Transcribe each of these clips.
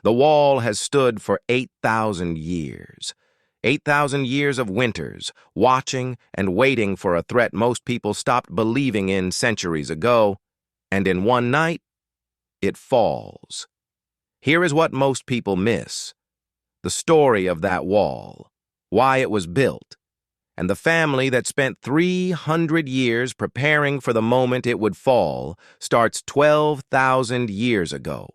The wall has stood for 8,000 years. 8,000 years of winters, watching and waiting for a threat most people stopped believing in centuries ago, and in one night, it falls. Here is what most people miss: the story of that wall, why it was built, and the family that spent 300 years preparing for the moment it would fall starts 12,000 years ago.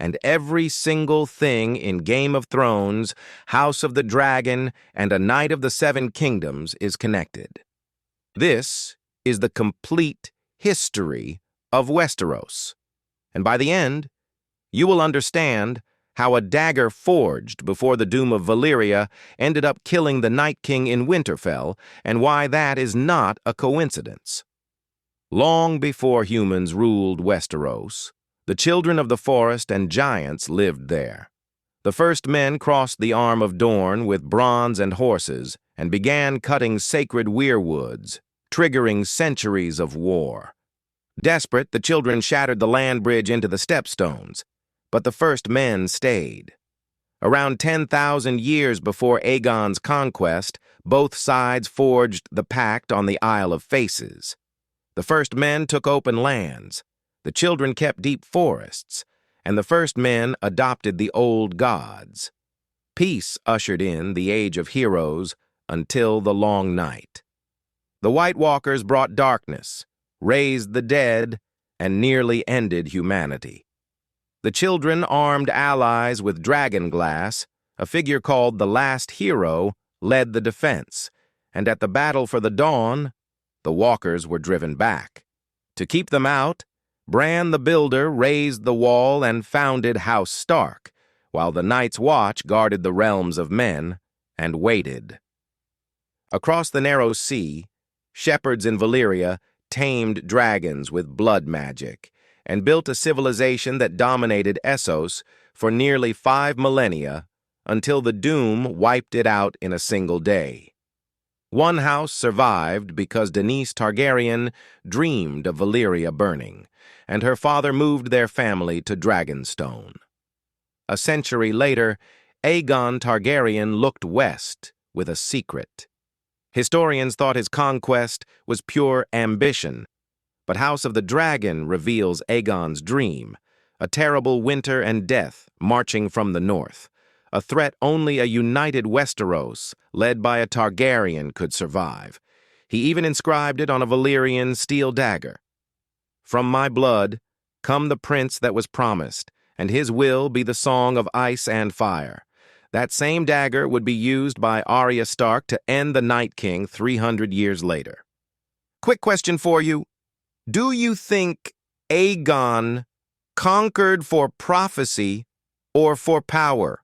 And every single thing in Game of Thrones, House of the Dragon, and A Knight of the Seven Kingdoms is connected. This is the complete history of Westeros. And by the end, you will understand how a dagger forged before the doom of Valyria ended up killing the Night King in Winterfell, and why that is not a coincidence. Long before humans ruled Westeros, the children of the forest and giants lived there. The first men crossed the Arm of Dorne with bronze and horses and began cutting sacred weirwoods, triggering centuries of war. Desperate, the children shattered the land bridge into the stepstones, but the first men stayed. Around 10,000 years before Aegon's conquest, both sides forged the pact on the Isle of Faces. The first men took open lands, the children kept deep forests, and the first men adopted the old gods. Peace ushered in the Age of Heroes until the Long Night. The White Walkers brought darkness, raised the dead, and nearly ended humanity. The children armed allies with dragonglass, a figure called the Last Hero, led the defense, and at the Battle for the Dawn, the Walkers were driven back. To keep them out, Bran the Builder raised the wall and founded House Stark, while the Night's Watch guarded the realms of men and waited. Across the narrow sea, shepherds in Valyria tamed dragons with blood magic and built a civilization that dominated Essos for nearly 5 millennia until the doom wiped it out in a single day. One house survived because Daenerys Targaryen dreamed of Valyria burning, and her father moved their family to Dragonstone. A century later, Aegon Targaryen looked west with a secret. Historians thought his conquest was pure ambition, but House of the Dragon reveals Aegon's dream, a terrible winter and death marching from the north, a threat only a united Westeros, led by a Targaryen, could survive. He even inscribed it on a Valyrian steel dagger. From my blood come the prince that was promised, and his will be the song of ice and fire. That same dagger would be used by Arya Stark to end the Night King 300 years later. Quick question for you. Do you think Aegon conquered for prophecy or for power?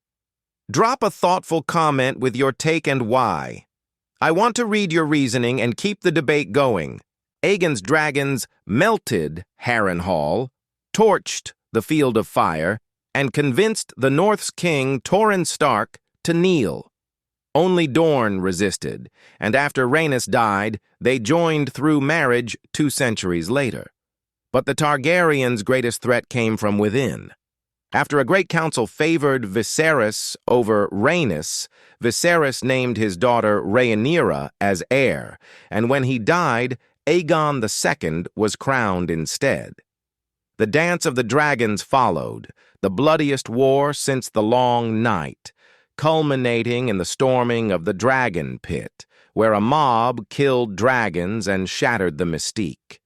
Drop a thoughtful comment with your take and why. I want to read your reasoning and keep the debate going. Aegon's dragons melted Harrenhal, torched the Field of Fire, and convinced the North's king, Torrhen Stark, to kneel. Only Dorne resisted, and after Rhaenys died, they joined through marriage 2 centuries later. But the Targaryens' greatest threat came from within. After a great council favored Viserys over Rhaenys, Viserys named his daughter Rhaenyra as heir, and when he died, Aegon II was crowned instead. The dance of the dragons followed, the bloodiest war since the Long Night, culminating in the storming of the Dragon Pit, where a mob killed dragons and shattered the mystique.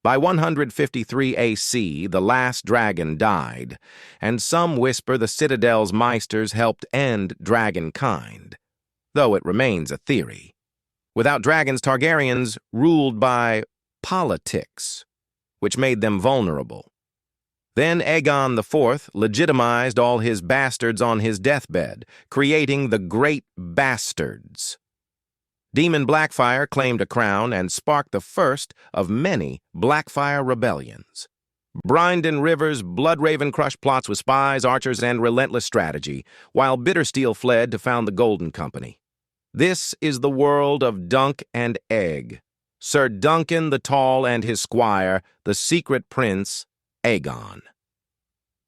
By 153 AC, the last dragon died, and some whisper the Citadel's Meisters helped end dragonkind, though it remains a theory. Without dragons, Targaryens ruled by politics, which made them vulnerable. Then Aegon IV legitimized all his bastards on his deathbed, creating the Great Bastards. Demon Blackfyre claimed a crown and sparked the first of many Blackfyre Rebellions. Brynden Rivers' Bloodraven crushed plots with spies, archers, and relentless strategy, while Bittersteel fled to found the Golden Company. This is the world of Dunk and Egg. Sir Duncan the Tall and his squire, the secret prince, Aegon.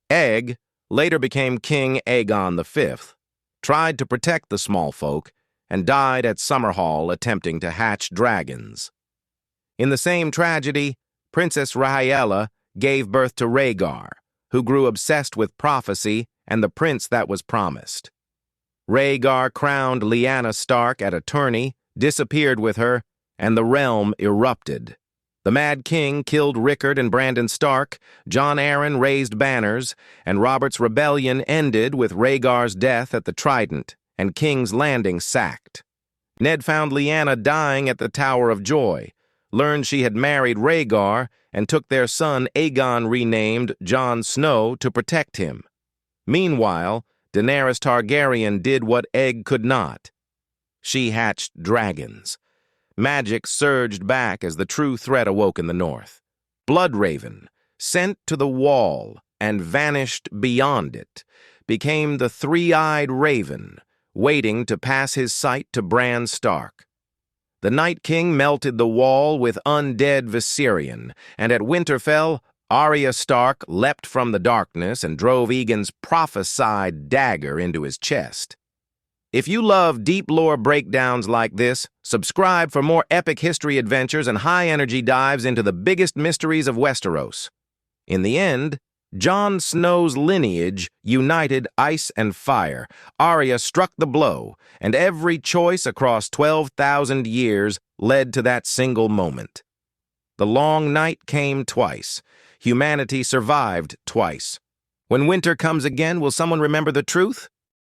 Egg later became King Aegon V, tried to protect the small folk, and died at Summerhall attempting to hatch dragons. In the same tragedy, Princess Rhaegar gave birth to Rhaegar, who grew obsessed with prophecy and the prince that was promised. Rhaegar crowned Lyanna Stark at a tourney, disappeared with her, and the realm erupted. The Mad King killed Rickard and Brandon Stark, Jon Arryn raised banners, and Robert's rebellion ended with Rhaegar's death at the Trident and King's Landing sacked. Ned found Lyanna dying at the Tower of Joy, learned she had married Rhaegar, and took their son Aegon, renamed Jon Snow, to protect him. Meanwhile, Daenerys Targaryen did what Egg could not. She hatched dragons. Magic surged back as the true threat awoke in the north. Bloodraven, sent to the Wall and vanished beyond it, became the three-eyed raven, waiting to pass his sight to Bran Stark. The Night King melted the Wall with undead Viserion, and at Winterfell, Arya Stark leapt from the darkness and drove Aegon's prophesied dagger into his chest. If you love deep lore breakdowns like this, subscribe for more epic history adventures and high-energy dives into the biggest mysteries of Westeros. In the end, Jon Snow's lineage united ice and fire. Arya struck the blow, and every choice across 12,000 years led to that single moment. The long night came twice. Humanity survived twice. When winter comes again, will someone remember the truth?